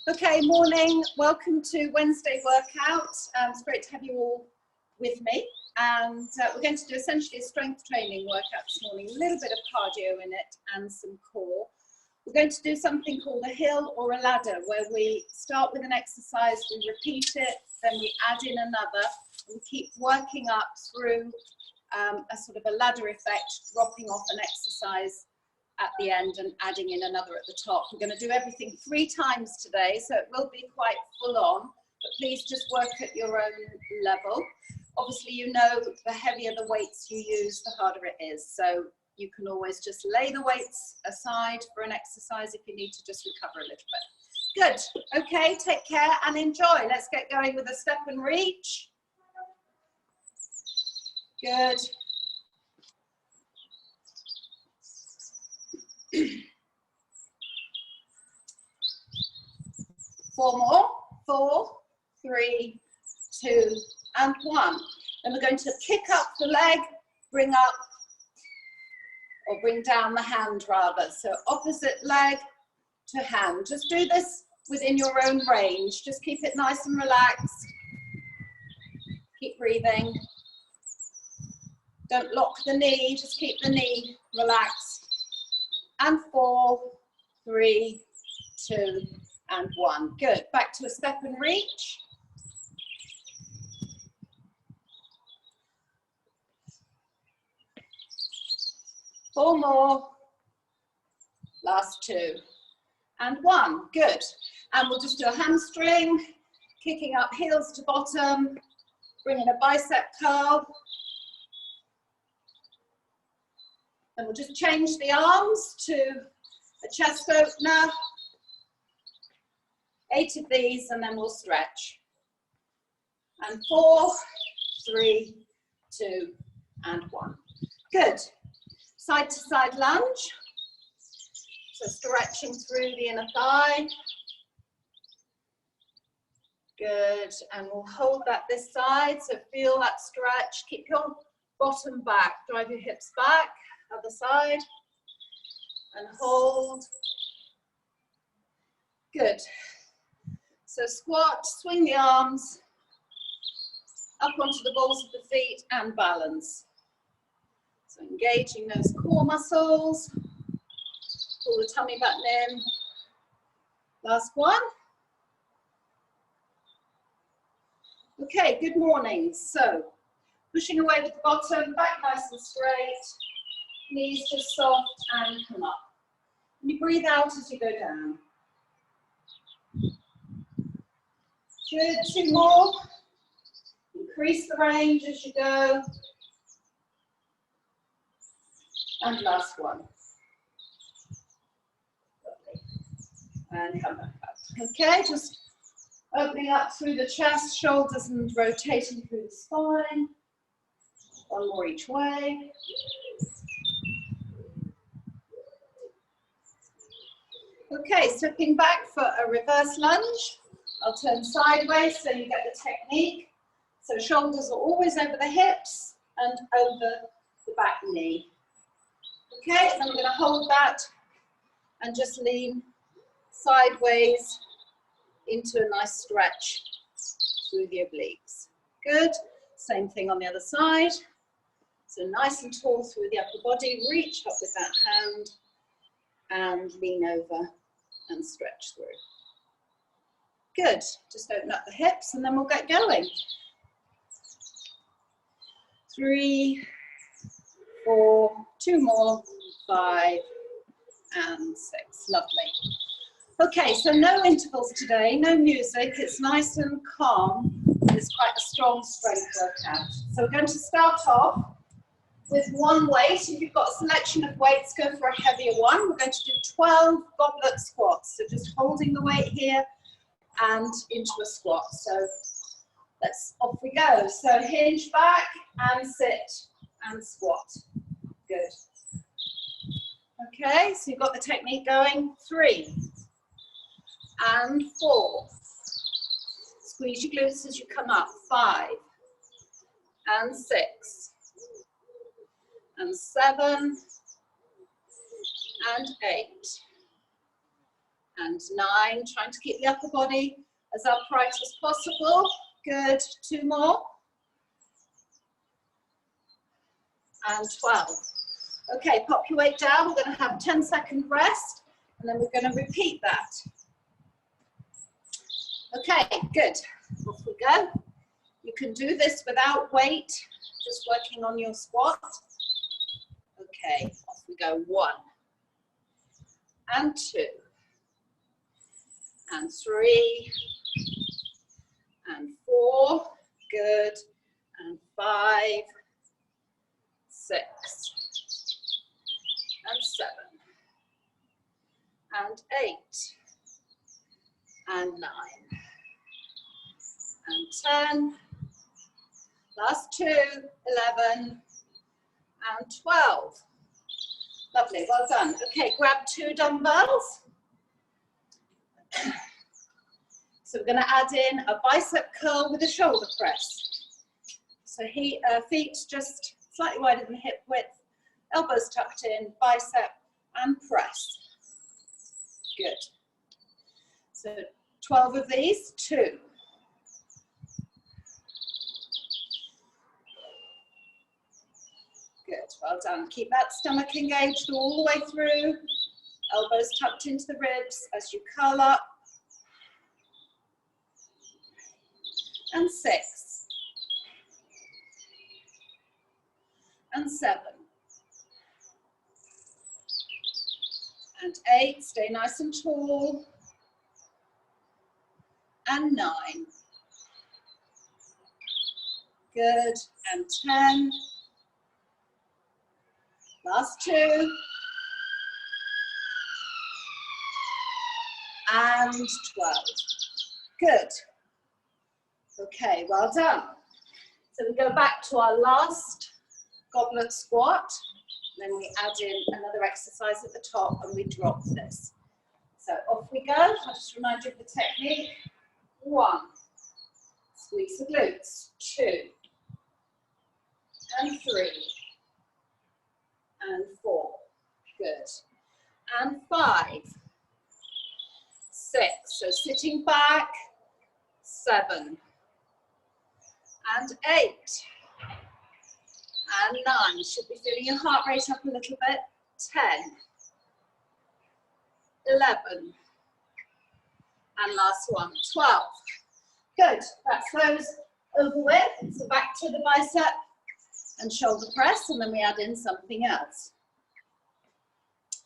Okay, morning. Welcome to Wednesday workout. It's great to have you all with me. And we're going to do essentially a strength training workout this morning, a little bit of cardio in it and some core. We're going to do something called a hill or a ladder, where we start with an exercise, we repeat it, then we add in another, and we keep working up through a sort of a ladder effect, dropping off an exercise at the end and adding in another at the top. We're going to do everything 3 times today, so it will be quite full on, but please just work at your own level. Obviously, you know, the heavier the weights you use, the harder it is. So you can always just lay the weights aside for an exercise if you need to just recover a little bit. Good. Okay, take care and enjoy. Let's get going with a step and reach. Good. 4 more. 4, 3, 2, and 1. Then we're going to kick up the leg, bring up, or bring down the hand rather. So opposite leg to hand. Just do this within your own range. Just keep it nice and relaxed. Keep breathing. Don't lock the knee, just keep the knee relaxed. And 4, 3, 2, and 1. Good. Back to a step and reach. Four more. Last 2. And 1. Good. And we'll just do a hamstring, kicking up heels to bottom, bringing a bicep curl. And we'll just change the arms to a chest opener. 8 of these, and then we'll stretch. And 4, 3, 2, and 1. Good. Side to side lunge. So stretching through the inner thigh. Good. And we'll hold that this side. So feel that stretch. Keep your bottom back. Drive your hips back. Other side. And hold. Good. So squat, swing the arms up onto the balls of the feet and balance. So engaging those core muscles. Pull the tummy button in. Last one. Okay, good morning. So pushing away with the bottom, back nice and straight. Knees just soft and come up. And you breathe out as you go down. Good, 2 more. Increase the range as you go. And last one. Lovely. And come back up. Okay, just opening up through the chest, shoulders, and rotating through the spine. 1 more each way. Okay, stepping back for a reverse lunge. I'll turn sideways so you get the technique. So shoulders are always over the hips and over the back knee. Okay, and then we're going to hold that and just lean sideways into a nice stretch through the obliques. Good. Same thing on the other side. So nice and tall through the upper body. Reach up with that hand and lean over and stretch through. Good. Just open up the hips and then we'll get going. 3, 4, 2 more, 5, and 6. Lovely. Okay, so no intervals today, no music. It's nice and calm. It's quite a strong strength workout. So we're going to start off with 1 weight. If you've got a selection of weights, go for a heavier one. We're going to do 12 goblet squats. So just holding the weight here and into a squat. So off we go. So hinge back and sit and squat. Good. Okay, so you've got the technique going. 3 and 4. Squeeze your glutes as you come up. 5 and 6 and 7 and 8 and 9. Trying to keep the upper body as upright as possible. Good. 2 more. And 12. Okay, pop your weight down. We're going to have a 10-second rest, and then we're going to repeat that. Okay, good. Off we go. You can do this without weight, just working on your squat. Okay, off we go. 1 and 2 and 3 and 4. Good. And 5, 6 and 7 and 8 and 9 and 10. Last 2, 11 and 12. Lovely, well done. Okay, grab 2 dumbbells. So we're going to add in a bicep curl with a shoulder press. So feet just slightly wider than hip width, elbows tucked in, bicep and press. Good. So 12 of these, 2. Good, well done. Keep that stomach engaged all the way through. Elbows tucked into the ribs as you curl up. And 6. And 7. And 8. Stay nice and tall. And 9. Good. And 10. Last 2. And 12. Good. Okay, well done. So we go back to our last goblet squat. Then we add in another exercise at the top and we drop this. So off we go. I'll just remind you of the technique. 1. Squeeze the glutes. 2. And 3. And 4. Good. And 5. 6. So sitting back. 7. And 8. And 9. Should be feeling your heart rate up a little bit. 10. 11. And last one, 12. Good. That's those over with. So back to the bicep and shoulder press, and then we add in something else.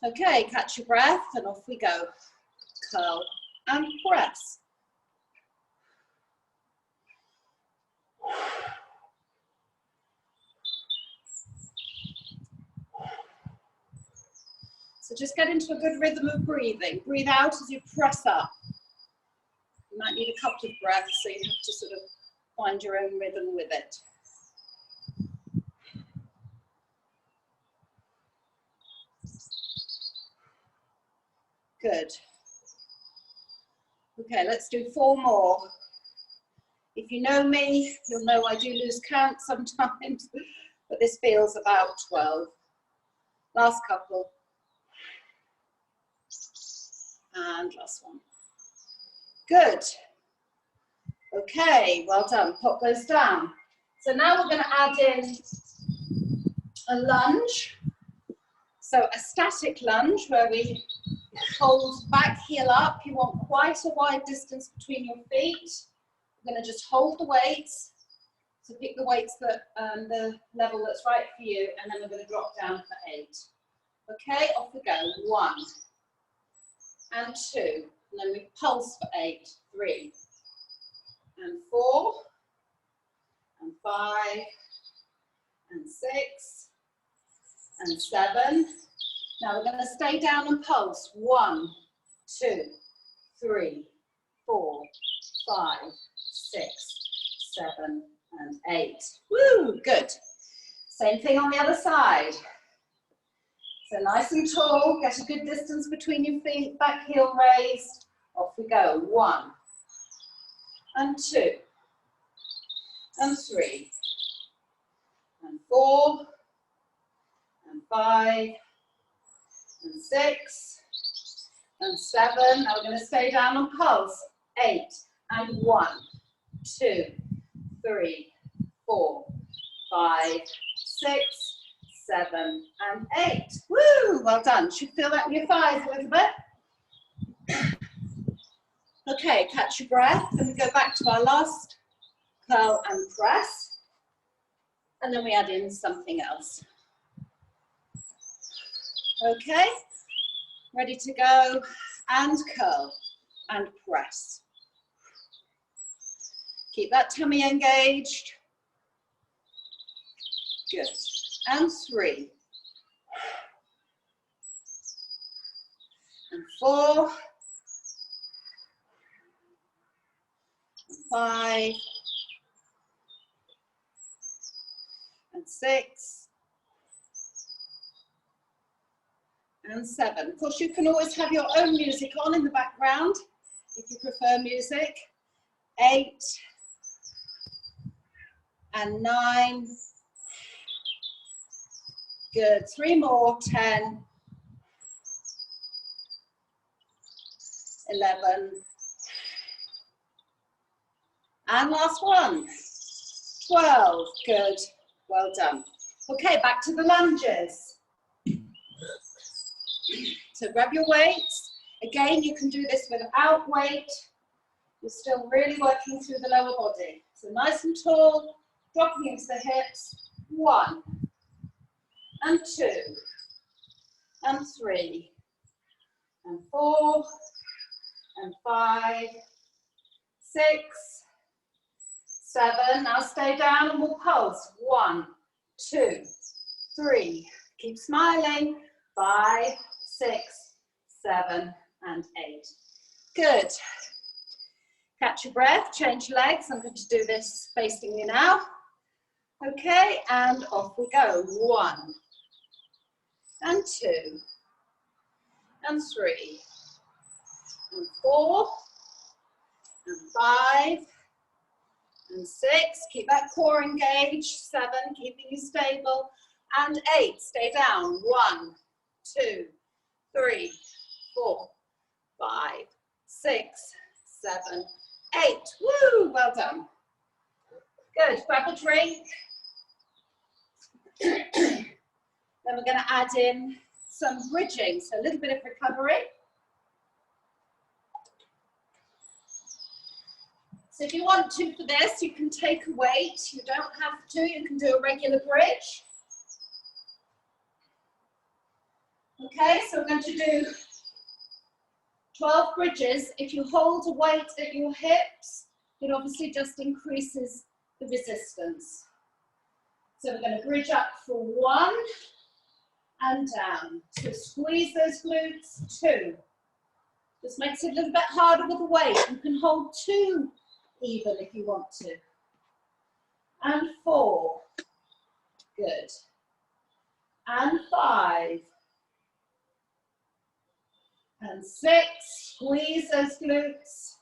Okay, catch your breath and off we go. Curl and press. So just get into a good rhythm of breathing. Breathe out as you press up. You might need a couple of breaths, so you have to sort of find your own rhythm with it. Good. Okay, let's do 4 more. If you know me, you'll know I do lose count sometimes, but this feels about 12. Last couple. And last one. Good. Okay, well done. Pop those down. So now we're going to add in a lunge. So a static lunge where we hold back heel up. You want quite a wide distance between your feet. We're going to just hold the weights. So pick the weights that the level that's right for you, and then we're going to drop down for 8. Okay, off we go. 1 and 2, and then we pulse for 8. 3 and 4 and 5 and 6 and 7. Now we're going to stay down and pulse. 1, 2, 3, 4, 5, 6, 7 and 8. Woo, good. Same thing on the other side. So nice and tall, get a good distance between your feet, back heel raised. Off we go. 1 and 2 and 3 and 4 and 5 and 6 and 7. Now we're going to stay down on pulse. 8 and 1, 2, 3, 4, 5, 6, 7 and 8. Woo! Well done. Should feel that in your thighs a little bit. Okay, catch your breath and we go back to our last curl and press. And then we add in something else. Okay, ready to go, and curl and press. Keep that tummy engaged. Good. And 3. And 4. And 5. And 6. And 7. Of course, you can always have your own music on in the background if you prefer music. 8 and 9. Good. 3 more. 10, 11, and last one. 12. Good. Well done. Okay, back to the lunges. So grab your weights. Again, you can do this without weight. You're still really working through the lower body. So nice and tall, dropping into the hips. 1 and 2 and 3 and 4 and 5, 6, 7. Now stay down and we'll pulse. 1, 2, 3. Keep smiling. 5, 6, 7 and 8. Good. Catch your breath, change legs. I'm going to do this facing you now. Okay, and off we go. 1 and 2 and 3 and 4 and 5 and 6. Keep that core engaged. 7, keeping you stable. And 8, stay down. 1, 2, 3, 4, 5, 6, 7, 8. Woo! Well done. Good. Grab a drink. Then we're going to add in some bridging, so a little bit of recovery. So if you want to for this, you can take a weight. You don't have to. You can do a regular bridge. Okay, so we're going to do 12 bridges. If you hold a weight at your hips, it obviously just increases the resistance. So we're going to bridge up for 1 and down. So squeeze those glutes. 2. Just makes it a little bit harder with the weight. You can hold 2 even if you want to. And 4. Good. And 5. And 6, squeeze those glutes.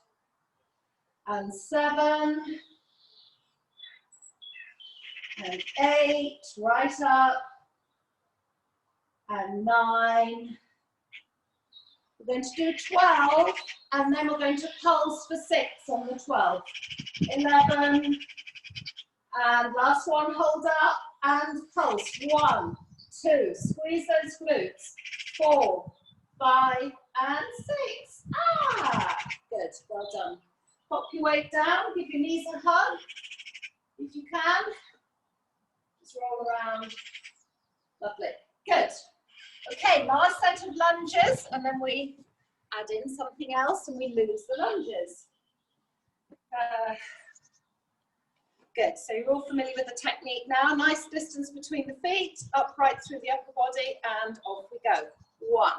And 7. And 8, right up. And 9. We're going to do 12, and then we're going to pulse for 6 on the 12. 11, and last one, hold up, and pulse. 1, 2, squeeze those glutes. 4, 5, and 6. Ah, good, well done. Pop your weight down, give your knees a hug, if you can. Just roll around. Lovely, good. Okay, last set of lunges, and then we add in something else and we lose the lunges. Good, so you're all familiar with the technique now. Nice distance between the feet, upright through the upper body, and off we go. 1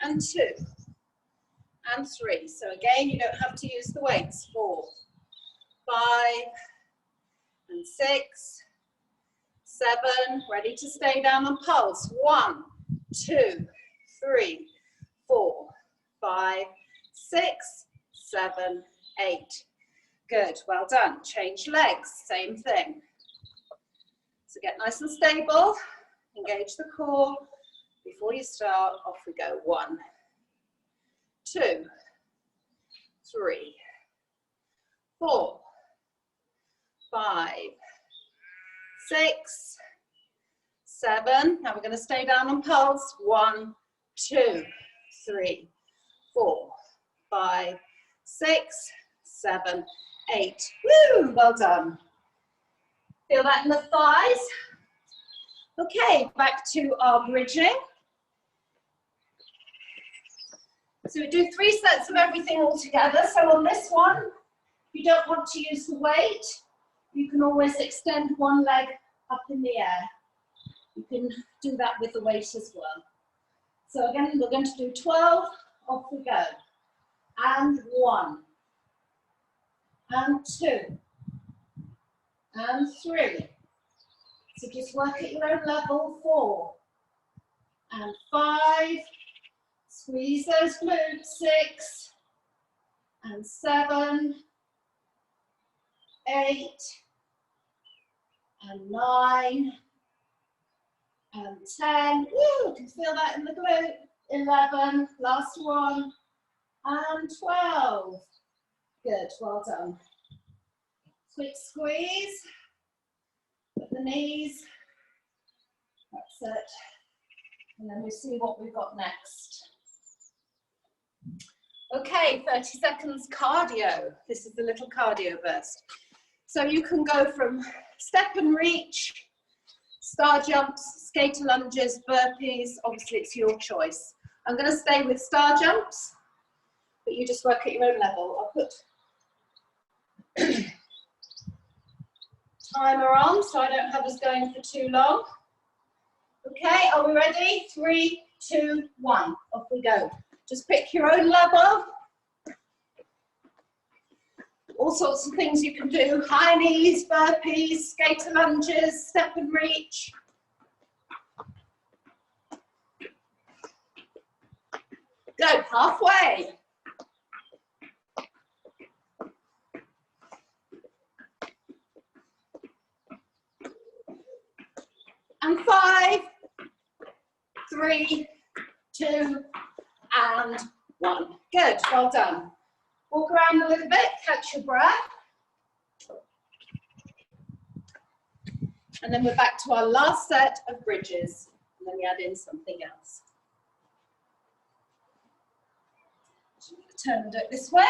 and 2 and 3. So again, you don't have to use the weights. 4, 5 and 6, 7, ready to stay down and pulse. 1, 2, 3, 4, 5, 6, 7, 8. Good, well done. Change legs, same thing. So get nice and stable, engage the core. Before you start, off we go. 1, 2, 3, 4, 5, 6, 7. Now we're going to stay down on pulse. 1, 2, 3, 4, 5, 6, 7, 8. Woo! Well done. Feel that in the thighs. Okay, back to our bridging. So we do 3 sets of everything all together. So on this one, if you don't want to use the weight, you can always extend one leg up in the air. You can do that with the weight as well. So again, we're going to do 12, off we go. And 1, and 2, and 3. So just work at your own level. 4, and 5. Squeeze those glutes. 6, and 7, 8, and 9, and 10. Woo, you can feel that in the glute. 11, last one, and 12. Good, well done. Quick squeeze, put the knees, that's it. And then we see what we've got next. Okay, 30 seconds cardio. This is the little cardio burst. So you can go from step and reach, star jumps, skater lunges, burpees. Obviously it's your choice. I'm going to stay with star jumps, but you just work at your own level. I'll put timer on so I don't have us going for too long. Okay, are we ready? 3, 2, 1, off we go. Just pick your own level. All sorts of things you can do. High knees, burpees, skater lunges, step and reach. Go, halfway. And 5, 3, 2, and 1. Good, well done. Walk around a little bit, catch your breath. And then we're back to our last set of bridges. And then we add in something else. So I'm going to turn and do it this way.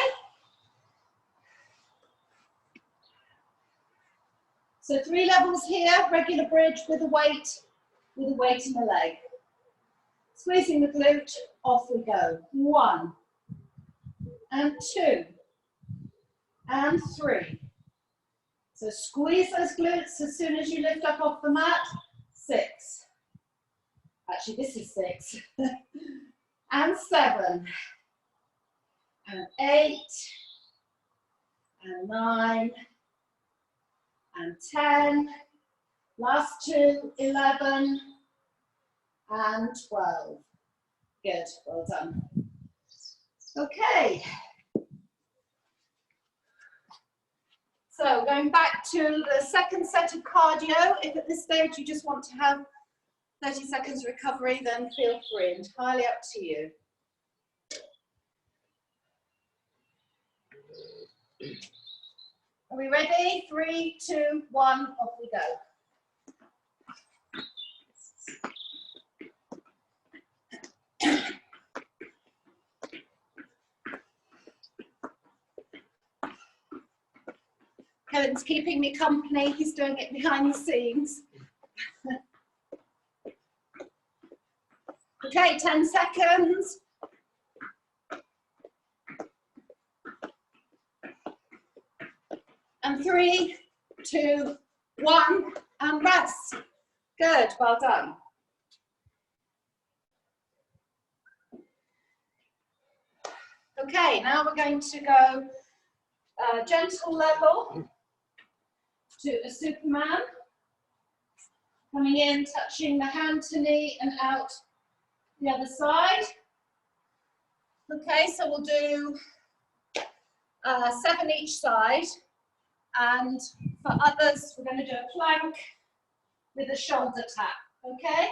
So 3 levels here, regular bridge with a weight in the leg. Squeezing the glute, off we go. 1, and 2, and 3. So squeeze those glutes as soon as you lift up off the mat. 6. Actually, this is 6. And 7, and 8, and 9, and 10. Last 2, 11, and 12. Good, well done. Okay. So going back to the second set of cardio, if at this stage you just want to have 30 seconds recovery, then feel free, entirely up to you. Are we ready? 3, 2, 1, off we go. Kevin's keeping me company, he's doing it behind the scenes. Okay, 10 seconds. And 3, 2, 1, and rest. Good, well done. Okay, now we're going to go gentle level to a Superman. Coming in, touching the hand to knee and out the other side. Okay, so we'll do 7 each side. And for others, we're going to do a plank with a shoulder tap, okay?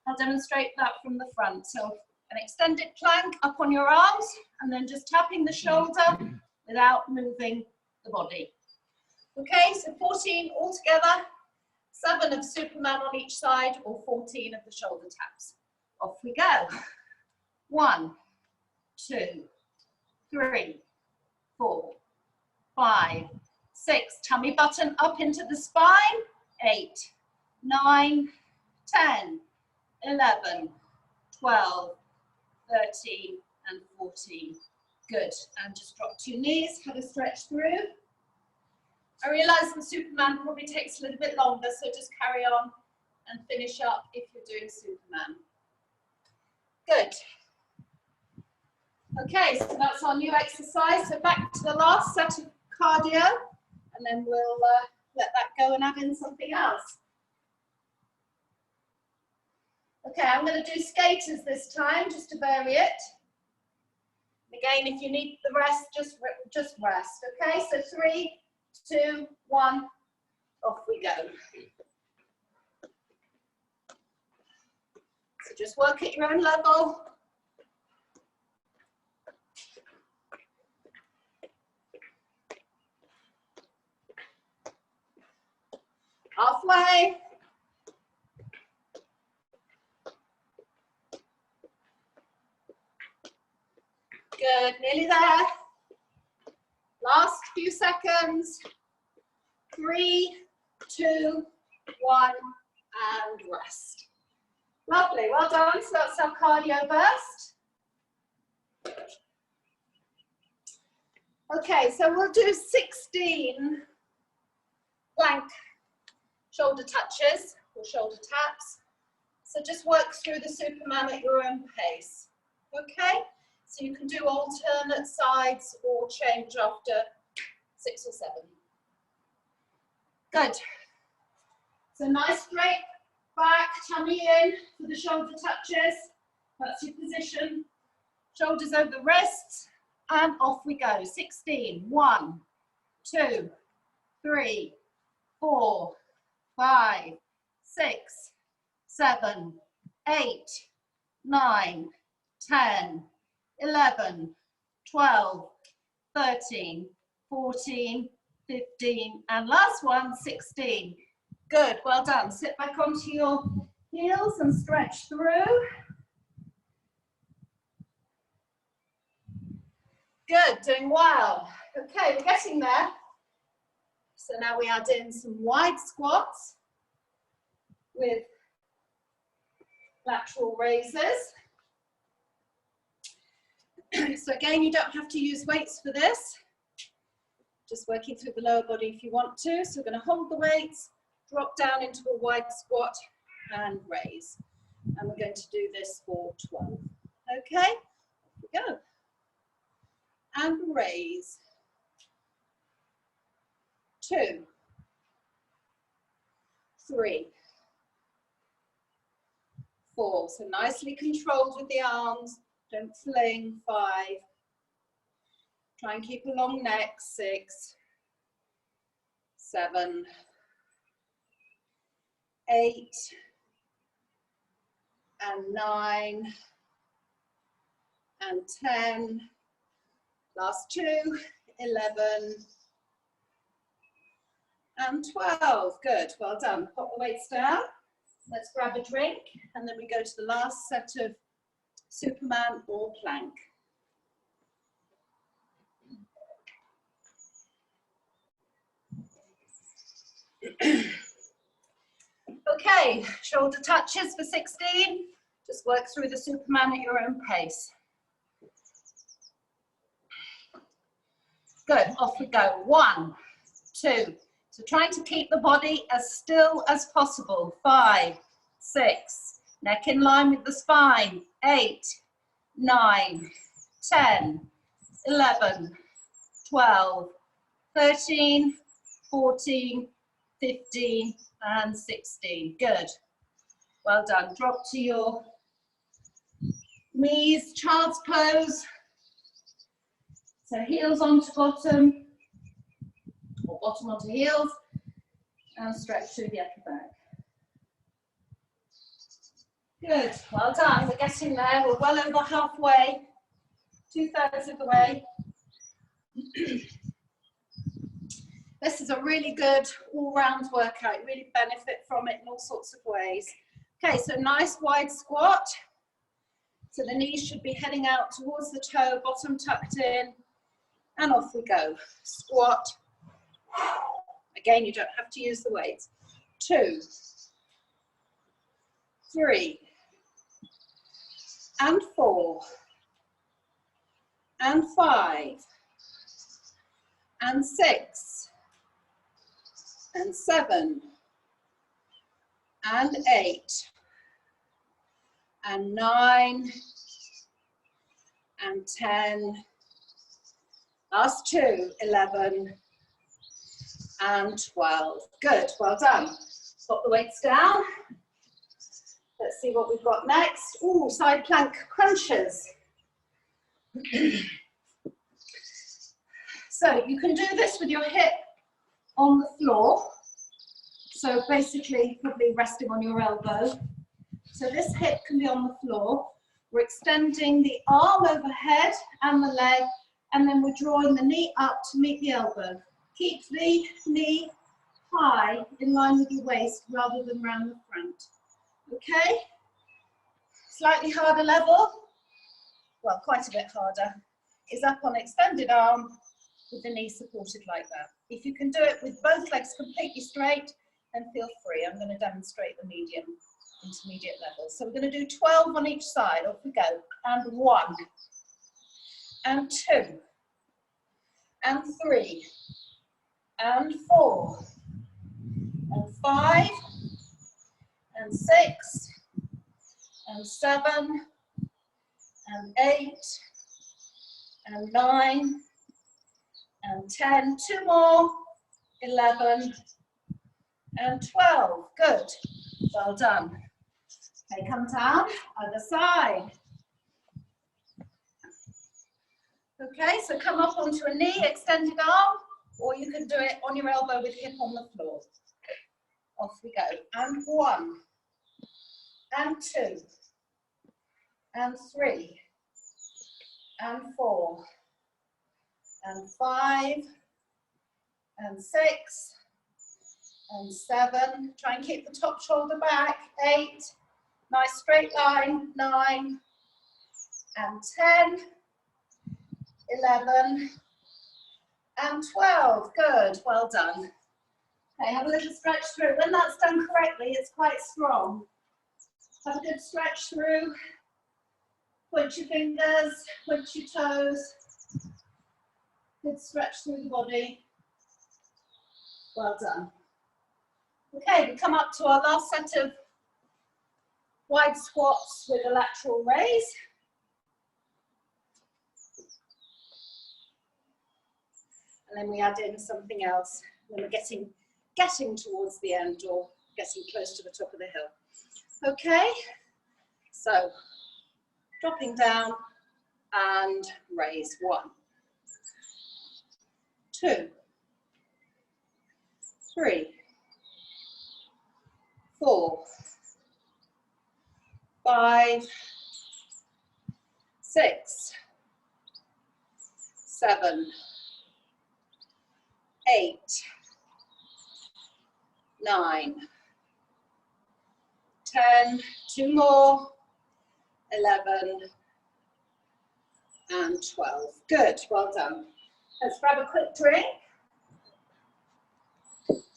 I'll demonstrate that from the front. So An extended plank up on your arms, and then just tapping the shoulder without moving the body. Okay, so 14 altogether, 7 of Superman on each side, or 14 of the shoulder taps. Off we go. 1, 2, 3, 4, 5, 6. Tummy button up into the spine. 8, 9, 10, 11, 12, 13, and 14. Good. And just drop 2 knees, have a stretch through. I realise that Superman probably takes a little bit longer, so just carry on and finish up if you're doing Superman. Good. Okay, so that's our new exercise. So back to the last set of cardio, and then we'll let that go and add in something else. Okay, I'm going to do skaters this time, just to vary it. Again, if you need the rest, just rest. Okay, so 3, 2, 1, off we go. So just work at your own level. Halfway. Good, nearly there. Last few seconds. 3, 2, 1, and rest. Lovely, well done. So that's our cardio burst. Okay, so we'll do 16 plank shoulder touches or shoulder taps. So just work through the Superman at your own pace. Okay, so you can do alternate sides or change after 6 or 7. Good. So nice straight back, tummy in for the shoulder touches. That's your position. Shoulders over the wrists, and off we go. 16. 1, 2, 3, 4, 5, 6, 7, 8, 9, 10, 11, 12, 13, 14, 15, and last one, 16. Good, well done. Sit back onto your heels and stretch through. Good, doing well. Okay, we're getting there. So now we add in some wide squats with lateral raises. So again, you don't have to use weights for this. Just working through the lower body if you want to. So we're going to hold the weights, drop down into a wide squat and raise. And we're going to do this for 12. Okay, here we go. And raise. 2, 3, 4. So nicely controlled with the arms. Don't fling. 5. Try and keep a long neck. 6, 7, 8, and 9, and 10. Last 2, 11, and 12. Good, well done. Pop the weights down. Let's grab a drink, and then we go to the last set of Superman or plank. Okay, shoulder touches for 16. Just work through the Superman at your own pace. Good, off we go. 1, 2. So trying to keep the body as still as possible. 5, 6. Neck in line with the spine. 8, 9, 10, 11, 12, 13, 14, 15, and 16. Good. Well done. Drop to your knees, child's pose. So heels onto bottom, or bottom onto heels, and stretch through the upper back. Good, well done. We're getting there. We're well over halfway, 2/3 of the way. This is a really good all-round workout. You really benefit from it in all sorts of ways. Okay, so nice wide squat. So the knees should be heading out towards the toe, bottom tucked in, and off we go. Squat. Again, you don't have to use the weights. 2, 3, and 4, and 5, and 6, and 7, and 8, and 9, and 10, last 2, 11, and 12. Good, well done. Put the weights down. Let's see what we've got next. Ooh, side plank crunches. So you can do this with your hip on the floor. So basically, probably resting on your elbow. So this hip can be on the floor. We're extending the arm overhead and the leg, and then we're drawing the knee up to meet the elbow. Keep the knee high in line with your waist rather than round the front. Okay? Slightly harder level, well, quite a bit harder, is up on extended arm with the knee supported like that. If you can do it with both legs completely straight, then feel free. I'm going to demonstrate the medium, intermediate level. So we're going to do 12 on each side. Off we go. And 1, and 2, and 3, and 4, and 5, and 6, and 7, and 8, and 9, and 10, 2 more, 11, and 12. Good, well done. Okay, come down, other side. Okay, so come up onto a knee, extended arm, or you can do it on your elbow with hip on the floor. Off we go. And 1, and 2, and 3, and 4, and 5, and 6, and 7. Try and keep the top shoulder back. 8, nice straight line. 9, and 10, 11, and 12. Good, well done. Okay, have a little stretch through. When that's done correctly, it's quite strong. Have a good stretch through. Point your fingers, point your toes. Good stretch through the body. Well done. Okay, we come up to our last set of wide squats with a lateral raise. And then we add in something else when we're getting towards the end or getting close to the top of the hill. Okay, so dropping down and raise. 1, 2, 3, 4, 5, 6, 7, 8, 9, 10, 2 more, 11, and 12. Good, well done. Let's grab a quick drink.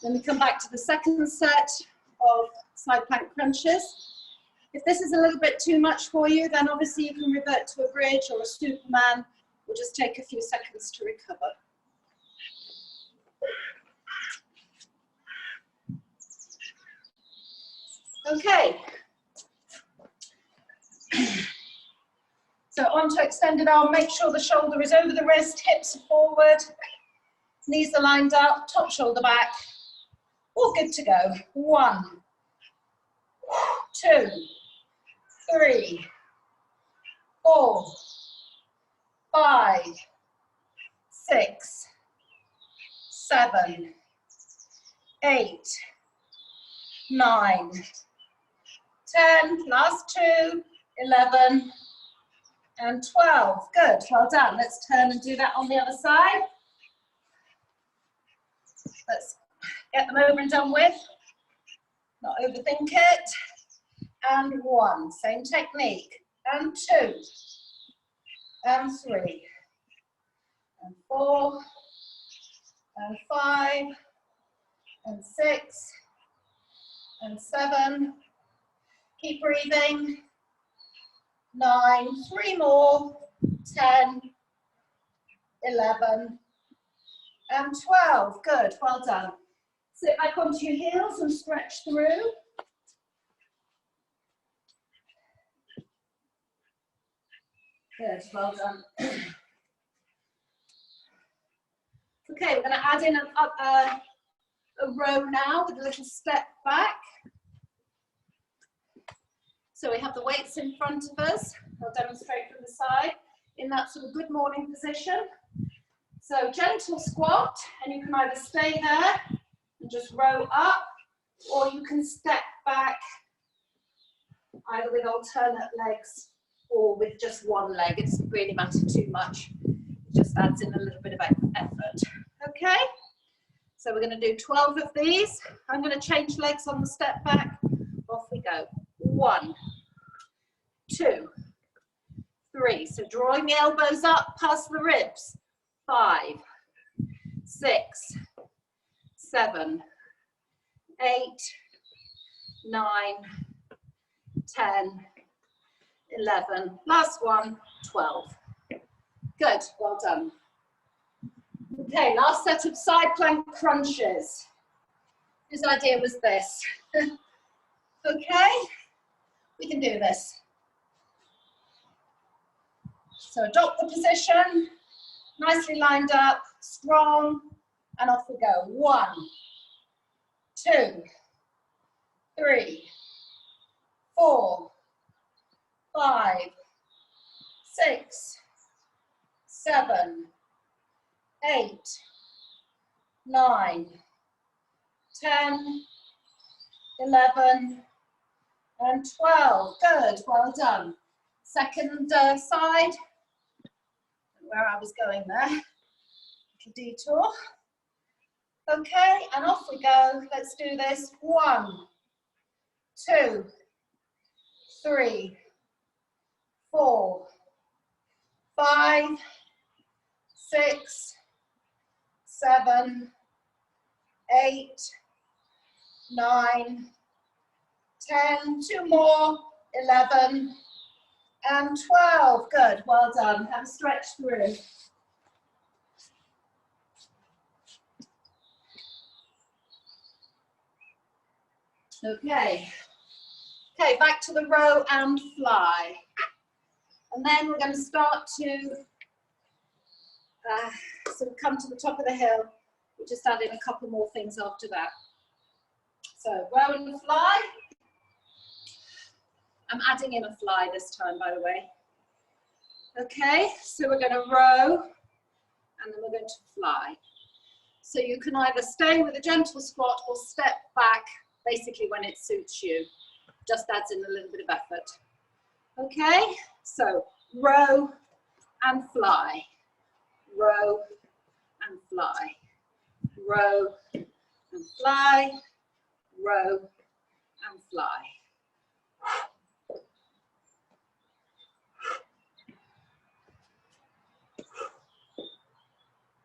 Then we come back to the second set of side plank crunches. If this is a little bit too much for you, then obviously you can revert to a bridge or a Superman. We'll just take a few seconds to recover. Okay. So onto extended arm, make sure the shoulder is over the wrist, hips are forward, knees are lined up, top shoulder back. All good to go. 1, 2, 3, 4, 5, 6, 7, 8, 9, 10, last 2, 11, and 12. Good, well done. Let's turn and do that on the other side. Let's get them over and done with. Not overthink it. And 1, same technique. And 2, and 3, and 4, and 5, and 6, and 7. Keep breathing. 9, 3 more, 10, 11, and 12. Good, well done. Sit back onto your heels and stretch through. Good, well done. Okay, we're going to add in a row now with a little step back. So we have the weights in front of us. I'll demonstrate from the side in that sort of good morning position. So gentle squat, and you can either stay there and just row up, or you can step back either with alternate legs or with just one leg. It doesn't really matter too much. It just adds in a little bit of effort. Okay, so we're going to do 12 of these. I'm going to change legs on the step back. Off we go. 1, 2, 3. So drawing the elbows up past the ribs. 5, 6, 7, 8, 9, 10, 11. Last one, 12. Good, well done. Okay, last set of side plank crunches. Whose idea was this? Okay, we can do this. So adopt the position, nicely lined up, strong, and off we go. 1, 2, 3, 4, 5, 6, 7, 8, 9, 10, 11, and 12. Good, well done. Second side, where I was going there, little detour. Okay, and off we go. Let's do this. 1, 2, 3, 4, 5, 6, 7, 8, 9, 10, 2 more, 11, and 12. Good, well done. Have a stretch through. Okay. Okay, back to the row and fly. And then we're going to start to sort of come to the top of the hill. We'll just add in a couple more things after that. So row and fly. I'm adding in a fly this time, by the way. Okay, so we're going to row and then we're going to fly. So you can either stay with a gentle squat or step back, basically when it suits you. Just adds in a little bit of effort. Okay, so row and fly. Row and fly. Row and fly. Row and fly.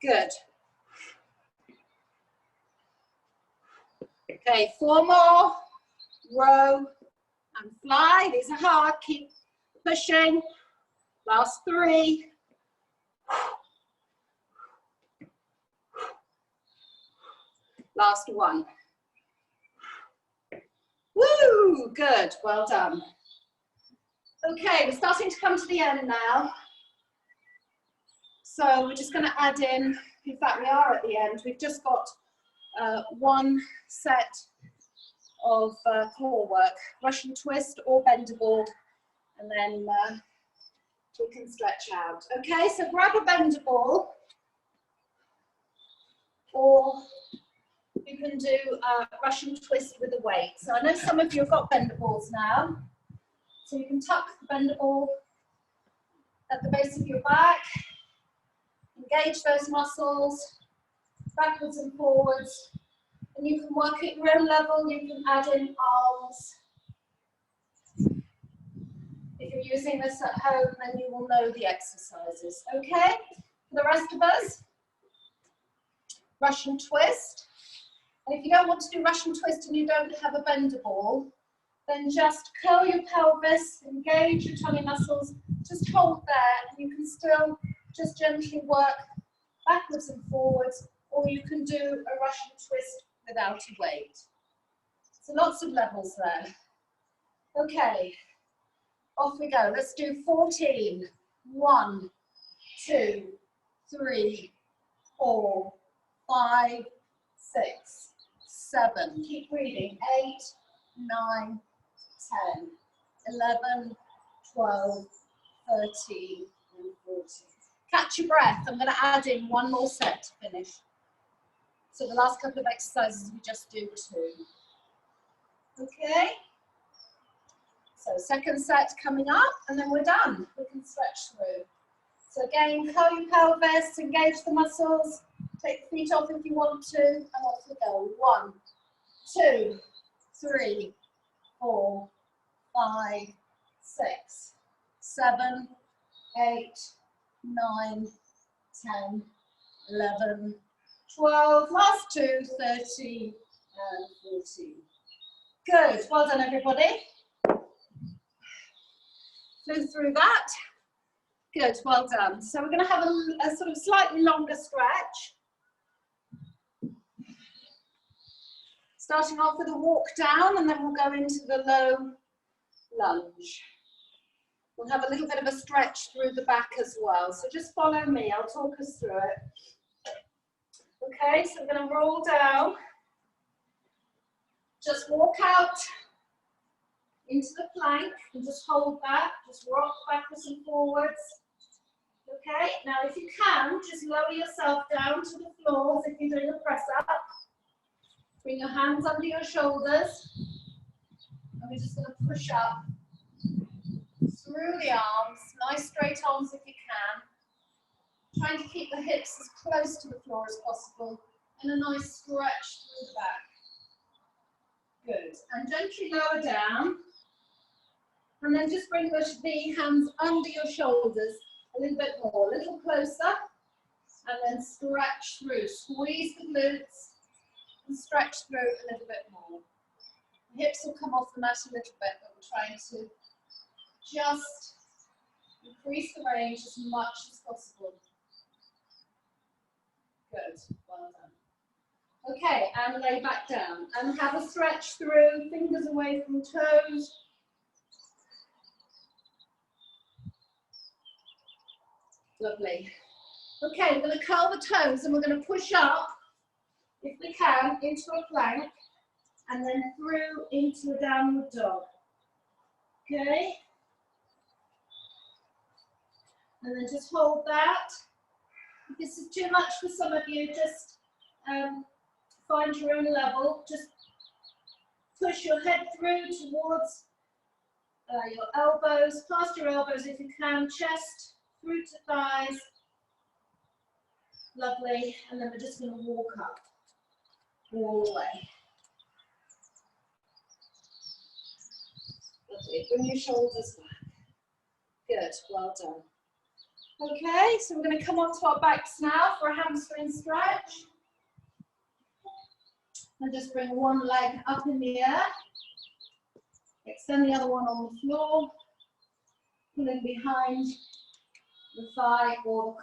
Good. Okay, 4 more. Row and fly. These are hard. Keep pushing. Last 3. Last 1. Woo! Good. Well done. Okay, we're starting to come to the end now. So we're just going to add in fact we are at the end. We've just got 1 set of core work, Russian twist or bendable, and then we can stretch out. Okay, so grab a bendable, or you can do Russian twist with a weight. So I know some of you have got bender balls now. So you can tuck the bender ball at the base of your back, engage those muscles, backwards and forwards. And you can work at your own level, you can add in arms. If you're using this at home, then you will know the exercises, okay? For the rest of us, Russian twist. And if you don't want to do Russian twist and you don't have a bender ball, then just curl your pelvis, engage your tummy muscles, just hold there, and you can still just gently work backwards and forwards, or you can do a Russian twist without a weight. So lots of levels there. Okay, off we go. Let's do 14. 1, 2, 3, 4, 5, 6, 7. Keep reading. 8, 9, 10, 11, 12, 13, and 14. Catch your breath. I'm going to add in one more set to finish. So the last couple of exercises, we just do 2. Okay? So second set coming up, and then we're done. We can stretch through. So again, curl your pelvis, engage the muscles, take the feet off if you want to, and off we go. 1, 2, 3, 4, 5, 6, 7, 8, 9, 10, 11, 12, last 2, 13, and 14. Good, well done everybody. Flew through that. Good, well done. So we're going to have a sort of slightly longer stretch. Starting off with a walk down, and then we'll go into the low lunge. We'll have a little bit of a stretch through the back as well. So just follow me, I'll talk us through it. Okay, so we're going to roll down. Just walk out into the plank and just hold that. Just rock backwards and forwards. Okay, now if you can, just lower yourself down to the floor as if you're doing a press up. Bring your hands under your shoulders. And we're just going to push up through the arms. Nice straight arms if you can. Trying to keep the hips as close to the floor as possible. And a nice stretch through the back. Good. And gently lower down. And then just bring the hands under your shoulders a little bit more, a little closer. And then stretch through. Squeeze the glutes and stretch through a little bit more. The hips will come off the mat a little bit, but we're trying to just increase the range as much as possible. Good, well done. Okay, and lay back down and have a stretch through, fingers away from toes. Lovely. Okay, we're going to curl the toes and we're going to push up, if we can, into a plank and then through into a downward dog. Okay? And then just hold that. If this is too much for some of you, just find your own level. Just push your head through towards your elbows, past your elbows if you can, chest through to thighs. Lovely. And then we're just going to walk up all the way. Lovely. Bring your shoulders back. Good. Well done. Okay, so we're going to come onto our backs now for a hamstring stretch. And just bring one leg up in the air. Extend the other one on the floor. Pulling behind the thigh or the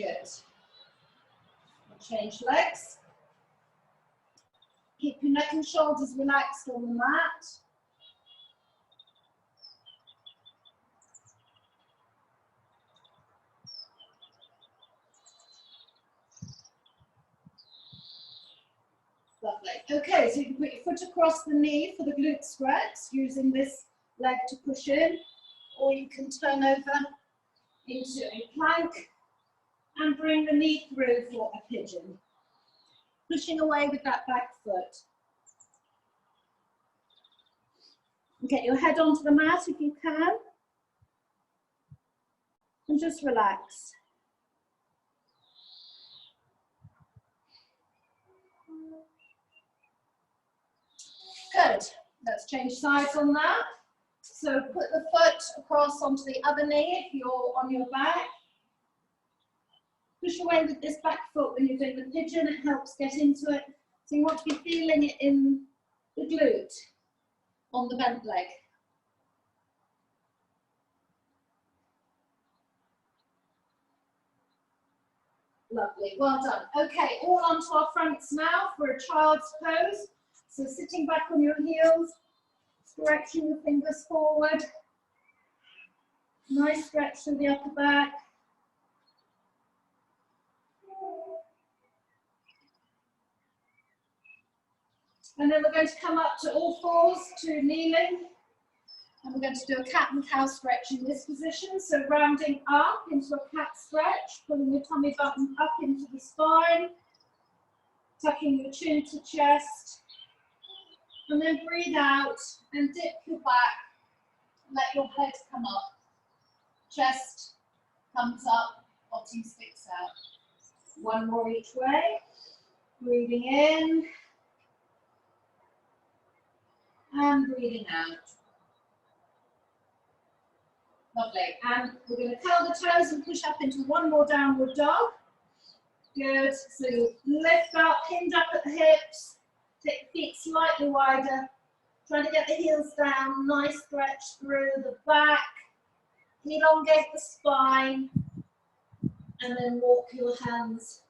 calf. Good. We'll change legs. Keep your neck and shoulders relaxed on the mat. Lovely. Okay, so you can put your foot across the knee for the glute stretch, using this leg to push in, or you can turn over into a plank and bring the knee through for a pigeon. Pushing away with that back foot. Get your head onto the mat if you can. And just relax. Good. Let's change sides on that. So put the foot across onto the other knee if you're on your back. Push away with this back foot when you're doing the pigeon. It helps get into it. So you want to be feeling it in the glute on the bent leg. Lovely, well done. Okay, all onto our fronts now for a child's pose. So sitting back on your heels, stretching the fingers forward. Nice stretch through the upper back. And then we're going to come up to all fours to kneeling. And we're going to do a cat and cow stretch in this position. So rounding up into a cat stretch, pulling your tummy button up into the spine, tucking your chin to chest. And then breathe out and dip your back. Let your head come up. Chest comes up, bottom sticks out. One more each way. Breathing in. And breathing out. Lovely. And we're going to curl the toes and push up into one more downward dog. Good. So you lift up, hinge up at the hips. Take the feet slightly wider. Trying to get the heels down. Nice stretch through the back. Elongate the spine. And then walk your hands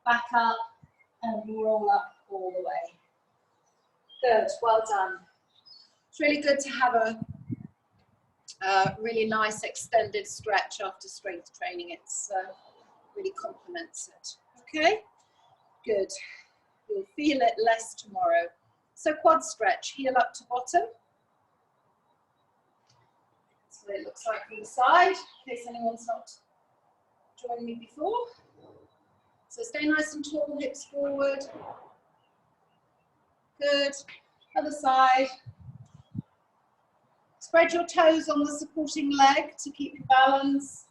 back up and roll up all the way. Good, well done. It's really good to have a really nice extended stretch after strength training. It's really complements it. Okay, good. You'll feel it less tomorrow. So quad stretch, heel up to bottom. That's what it looks like from the side, in case anyone's not joined me before. So stay nice and tall, hips forward. Good. Other side. Spread your toes on the supporting leg to keep your balance.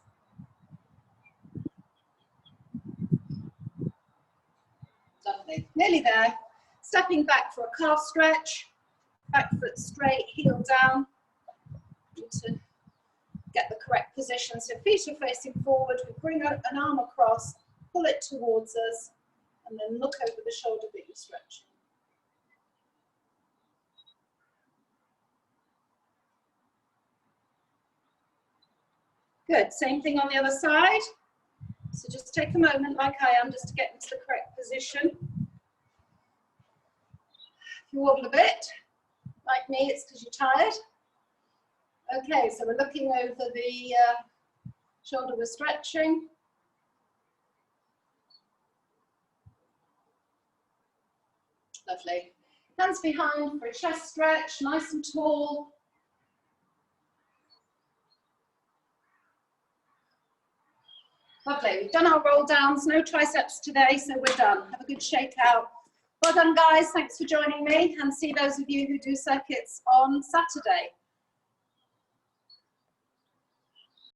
Lovely. Nearly there. Stepping back for a calf stretch. Back foot straight, heel down. Need to get the correct position. So feet are facing forward. We bring an arm across, pull it towards us, and then look over the shoulder that you're stretching. Good, same thing on the other side. So just take a moment like I am just to get into the correct position. If you wobble a bit, like me, it's because you're tired. Okay, so we're looking over the shoulder, we're stretching. Lovely. Hands behind for a chest stretch, nice and tall. Lovely, we've done our roll downs, no triceps today, so we're done. Have a good shake out. Well done guys, thanks for joining me, and see those of you who do circuits on Saturday.